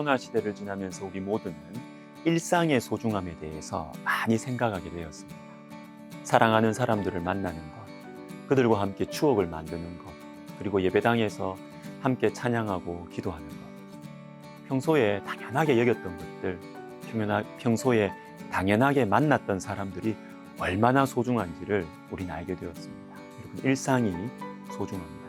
코로나 시대를 지나면서 우리 모두는 일상의 소중함에 대해서 많이 생각하게 되었습니다. 사랑하는 사람들을 만나는 것, 그들과 함께 추억을 만드는 것, 그리고 예배당에서 함께 찬양하고 기도하는 것. 평소에 당연하게 여겼던 것들, 평소에 당연하게 만났던 사람들이 얼마나 소중한지를 우리는 알게 되었습니다. 여러분, 일상이 소중합니다.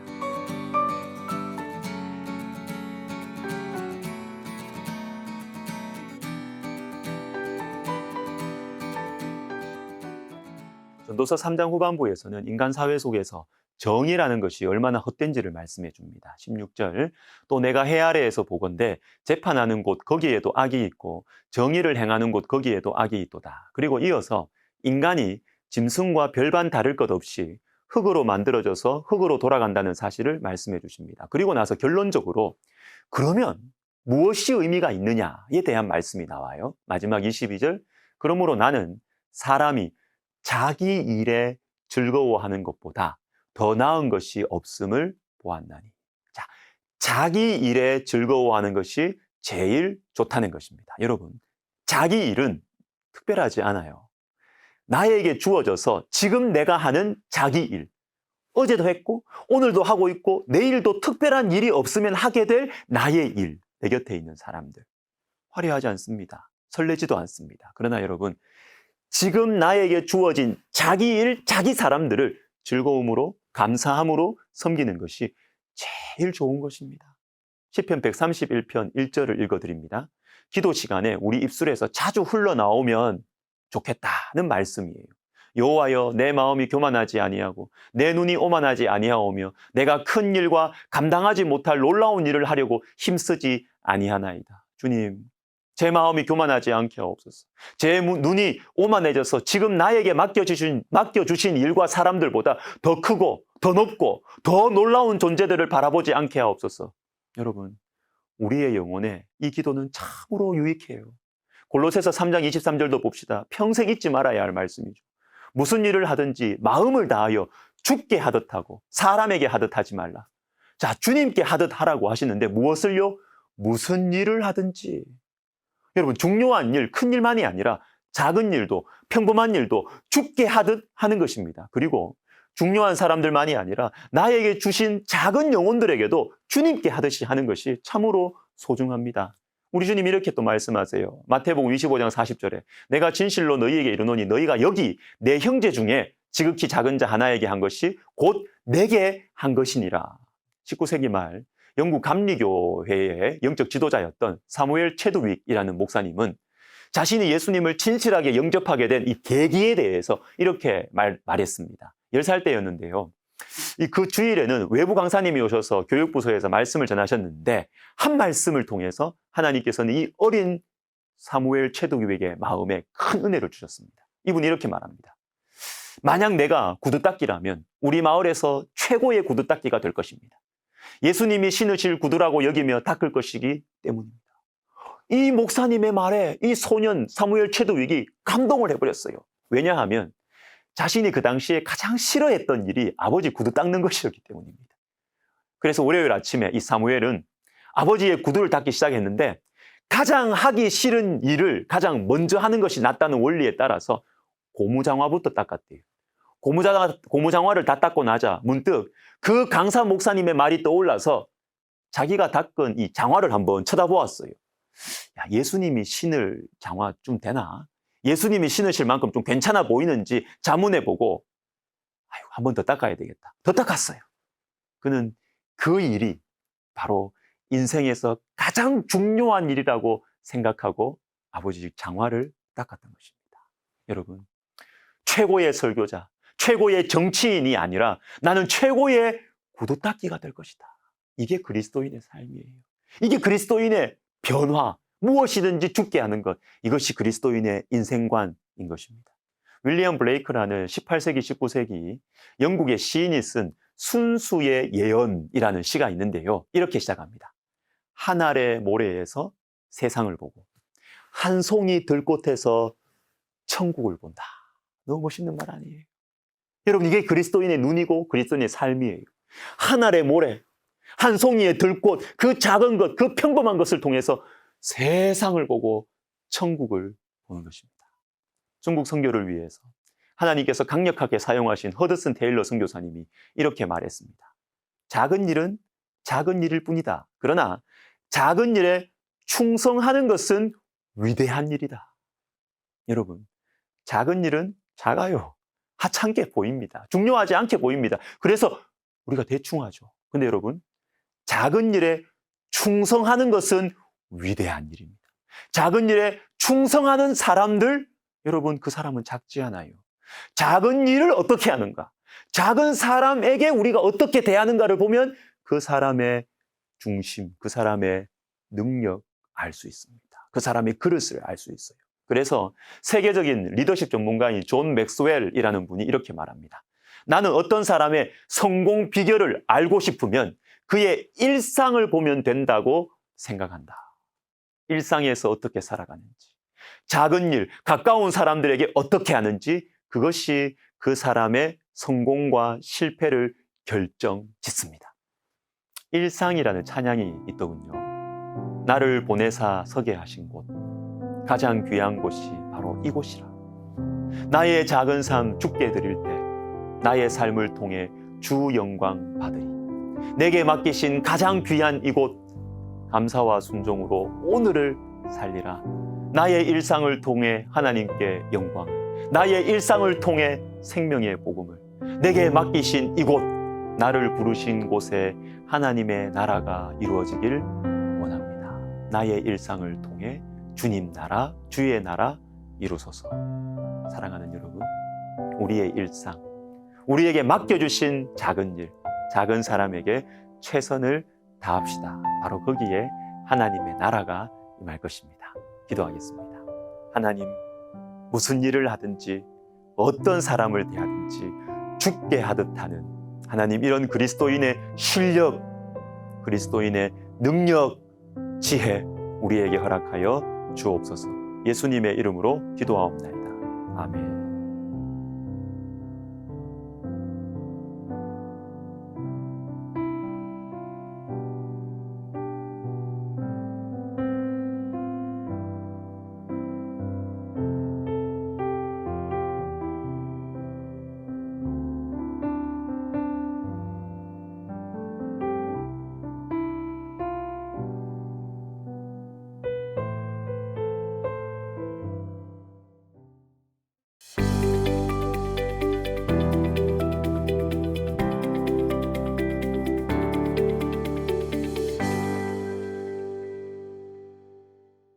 전도서 3장 후반부에서는 인간 사회 속에서 정의라는 것이 얼마나 헛된지를 말씀해 줍니다. 16절, 또 내가 해 아래에서 보건대 재판하는 곳 거기에도 악이 있고 정의를 행하는 곳 거기에도 악이 있도다. 그리고 이어서 인간이 짐승과 별반 다를 것 없이 흙으로 만들어져서 흙으로 돌아간다는 사실을 말씀해 주십니다. 그리고 나서 결론적으로 그러면 무엇이 의미가 있느냐에 대한 말씀이 나와요. 마지막 22절, 그러므로 나는 사람이 자기 일에 즐거워하는 것보다 더 나은 것이 없음을 보았나니. 자, 자기 일에 즐거워하는 것이 제일 좋다는 것입니다. 여러분, 자기 일은 특별하지 않아요. 나에게 주어져서 지금 내가 하는 자기 일, 어제도 했고 오늘도 하고 있고 내일도 특별한 일이 없으면 하게 될 나의 일, 내 곁에 있는 사람들, 화려하지 않습니다. 설레지도 않습니다. 그러나 여러분, 지금 나에게 주어진 자기 일, 자기 사람들을 즐거움으로, 감사함으로 섬기는 것이 제일 좋은 것입니다. 시편 131편 1절을 읽어드립니다. 기도 시간에 우리 입술에서 자주 흘러나오면 좋겠다는 말씀이에요. 여호와여, 내 마음이 교만하지 아니하고 내 눈이 오만하지 아니하오며 내가 큰 일과 감당하지 못할 놀라운 일을 하려고 힘쓰지 아니하나이다. 주님, 제 마음이 교만하지 않게 하옵소서. 제 눈이 오만해져서 지금 나에게 맡겨주신 일과 사람들보다 더 크고 더 높고 더 놀라운 존재들을 바라보지 않게 하옵소서. 여러분, 우리의 영혼에 이 기도는 참으로 유익해요. 골로새서 3장 23절도 봅시다. 평생 잊지 말아야 할 말씀이죠. 무슨 일을 하든지 마음을 다하여 주께 하듯 하고 사람에게 하듯 하지 말라. 자, 주님께 하듯 하라고 하시는데 무엇을요? 무슨 일을 하든지. 여러분, 중요한 일, 큰 일만이 아니라 작은 일도, 평범한 일도 주께 하듯 하는 것입니다. 그리고 중요한 사람들만이 아니라 나에게 주신 작은 영혼들에게도 주님께 하듯이 하는 것이 참으로 소중합니다. 우리 주님이 이렇게 또 말씀하세요. 마태복음 25장 40절에 내가 진실로 너희에게 이르노니 너희가 여기 내 형제 중에 지극히 작은 자 하나에게 한 것이 곧 내게 한 것이니라. 19세기 말 영국 감리교회의 영적 지도자였던 사무엘 체드윅이라는 목사님은 자신이 예수님을 진실하게 영접하게 된 이 계기에 대해서 이렇게 말했습니다. 10살 때였는데요. 그 주일에는 외부 강사님이 오셔서 교육부서에서 말씀을 전하셨는데 한 말씀을 통해서 하나님께서는 이 어린 사무엘 체드윅에게 마음에 큰 은혜를 주셨습니다. 이분이 이렇게 말합니다. 만약 내가 구두닦이라면 우리 마을에서 최고의 구두닦이가 될 것입니다. 예수님이 신으실 구두라고 여기며 닦을 것이기 때문입니다. 이 목사님의 말에 이 소년 사무엘 체드윅이 감동을 해버렸어요. 왜냐하면 자신이 그 당시에 가장 싫어했던 일이 아버지 구두 닦는 것이었기 때문입니다. 그래서 월요일 아침에 이 사무엘은 아버지의 구두를 닦기 시작했는데 가장 하기 싫은 일을 가장 먼저 하는 것이 낫다는 원리에 따라서 고무장화부터 닦았대요. 고무장화를 다 닦고 나자 문득 그 강사 목사님의 말이 떠올라서 자기가 닦은 이 장화를 한번 쳐다보았어요. 야, 예수님이 신을 장화 좀 되나? 예수님이 신으실 만큼 좀 괜찮아 보이는지 자문해보고 한 번 더 닦아야 되겠다. 더 닦았어요. 그는 그 일이 바로 인생에서 가장 중요한 일이라고 생각하고 아버지 장화를 닦았던 것입니다. 여러분, 최고의 설교자, 최고의 정치인이 아니라 나는 최고의 구두닦이가 될 것이다. 이게 그리스도인의 삶이에요. 이게 그리스도인의 변화, 무엇이든지 죽게 하는 것, 이것이 그리스도인의 인생관인 것입니다. 윌리엄 블레이크라는 18세기, 19세기 영국의 시인이 쓴 순수의 예언이라는 시가 있는데요. 이렇게 시작합니다. 한 알의 모래에서 세상을 보고 한 송이 들꽃에서 천국을 본다. 너무 멋있는 말 아니에요? 여러분, 이게 그리스도인의 눈이고 그리스도인의 삶이에요. 한 알의 모래, 한 송이의 들꽃, 그 작은 것, 그 평범한 것을 통해서 세상을 보고 천국을 보는 것입니다. 중국 선교를 위해서 하나님께서 강력하게 사용하신 허드슨 테일러 선교사님이 이렇게 말했습니다. 작은 일은 작은 일일 뿐이다. 그러나 작은 일에 충성하는 것은 위대한 일이다. 여러분, 작은 일은 작아요. 하찮게 보입니다. 중요하지 않게 보입니다. 그래서 우리가 대충 하죠. 근데 여러분, 작은 일에 충성하는 것은 위대한 일입니다. 작은 일에 충성하는 사람들, 여러분, 그 사람은 작지 않아요. 작은 일을 어떻게 하는가? 작은 사람에게 우리가 어떻게 대하는가를 보면 그 사람의 중심, 그 사람의 능력 알 수 있습니다. 그 사람의 그릇을 알 수 있어요. 그래서 세계적인 리더십 전문가인 존 맥스웰이라는 분이 이렇게 말합니다. 나는 어떤 사람의 성공 비결을 알고 싶으면 그의 일상을 보면 된다고 생각한다. 일상에서 어떻게 살아가는지, 작은 일, 가까운 사람들에게 어떻게 하는지, 그것이 그 사람의 성공과 실패를 결정짓습니다. 일상이라는 찬양이 있더군요. 나를 보내사 서게 하신 곳, 가장 귀한 곳이 바로 이곳이라. 나의 작은 삶 주께 드릴 때 나의 삶을 통해 주 영광 받으리. 내게 맡기신 가장 귀한 이곳, 감사와 순종으로 오늘을 살리라. 나의 일상을 통해 하나님께 영광, 나의 일상을 통해 생명의 복음을, 내게 맡기신 이곳, 나를 부르신 곳에 하나님의 나라가 이루어지길 원합니다. 나의 일상을 통해 주님 나라, 주의 나라 이루소서. 사랑하는 여러분, 우리의 일상, 우리에게 맡겨주신 작은 일, 작은 사람에게 최선을 다합시다. 바로 거기에 하나님의 나라가 임할 것입니다. 기도하겠습니다. 하나님, 무슨 일을 하든지 어떤 사람을 대하든지 죽게 하듯 하는 하나님, 이런 그리스도인의 실력, 그리스도인의 능력, 지혜 우리에게 허락하여 주옵소서. 예수님의 이름으로 기도하옵나이다. 아멘.